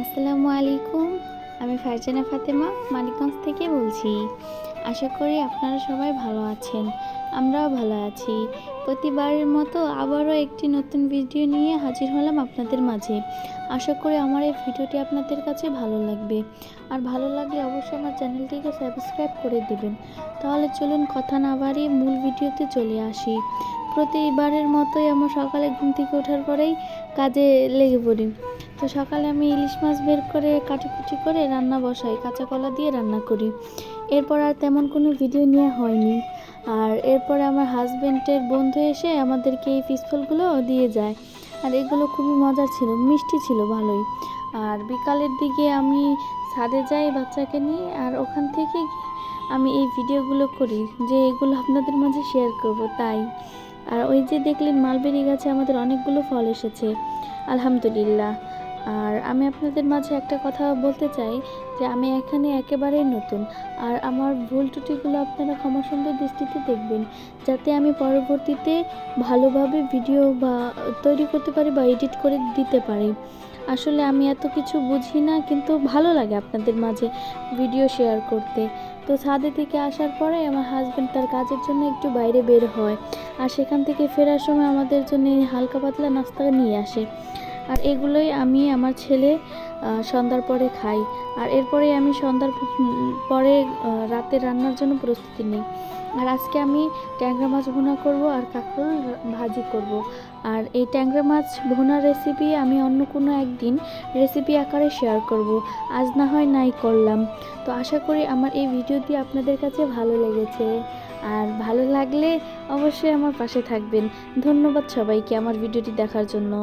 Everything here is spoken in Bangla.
আসসালামু আলাইকুম। আমি ফারজানা ফাতেমা মানিকগঞ্জ থেকে বলছি। আশা করি আপনারা সবাই ভালো আছেন, আমরাও ভালো আছি। প্রতিবারের মতো আবারও একটি নতুন ভিডিও নিয়ে হাজির হলাম আপনাদের মাঝে। আশা করি আমার এই ভিডিওটি আপনাদের কাছে ভালো লাগবে, আর ভালো লাগলে অবশ্যই আমার চ্যানেলটিকে সাবস্ক্রাইব করে দিবেন। তাহলে চলুন কথা না বাড়িয়ে মূল ভিডিওতে চলে আসি। প্রতিবারের মতোই আমার সকালে ঘুম থেকে ওঠার পরেই কাজে লেগে পড়ি। তো সকালে আমি ইলিশ মাছ বের করে কাটিকুটি করে রান্না বসাই, কাঁচা কলা দিয়ে রান্না করি। এরপর আর তেমন কোনো ভিডিও নেওয়া হয়নি। আর এরপরে আমার হাজব্যান্ডের বন্ধু এসে আমাদেরকে এই ফিশফলগুলো দিয়ে যায়, আর এগুলো খুবই মজার ছিল, মিষ্টি ছিল ভালোই। আর বিকালের দিকে আমি ছাদে যাই বাচ্চাকে নিয়ে, আর ওখান থেকে আমি এই ভিডিওগুলো করি যে এগুলো আপনাদের মাঝে শেয়ার করব তাই। আর ওই যে দেখলেন মালবেরি গাছে আমাদের অনেকগুলো ফল এসেছে, আলহামদুলিল্লাহ। আর আমি আপনাদের মাঝে একটা কথা বলতে চাই যে আমি এখানে একেবারেই নতুন, আর আমার ভুল ত্রুটিগুলো আপনারা ক্ষমা সুন্দর দৃষ্টিতে দেখবেন, যাতে আমি পরবর্তীতে ভালোভাবে ভিডিও তৈরি করতে পারি বা এডিট করে দিতে পারি। আসলে আমি এত কিছু বুঝি না, কিন্তু ভালো লাগে আপনাদের মাঝে ভিডিও শেয়ার করতে। তো ছাদে থেকে আসার পরে আমার হাজব্যান্ড তার কাজের জন্য একটু বাইরে বের হয়, আর সেখান থেকে ফেরার সময় আমাদের জন্য হালকা পাতলা নাস্তা নিয়ে আসে। আর এগুলোই আমি আমার ছেলে সন্ধ্যার পরে খাই। আর এরপরে আমি সন্ধ্যার পরে রাতে রান্নার জন্য প্রস্তুতি নিই। আর আজকে আমি ট্যাংরা মাছ ভুনা করব আর কাঁকরোল ভাজি করব। আর এই ট্যাংরা মাছ ভুনার রেসিপি আমি অন্য কোনো একদিন রেসিপি আকারে শেয়ার করব, আজ না হয় নাই করলাম। তো আশা করি আমার এই ভিডিওটি আপনাদের কাছে ভালো লেগেছে, আর ভালো লাগলে অবশ্যই আমার পাশে থাকবেন। ধন্যবাদ সবাইকে আমার ভিডিওটি দেখার জন্য।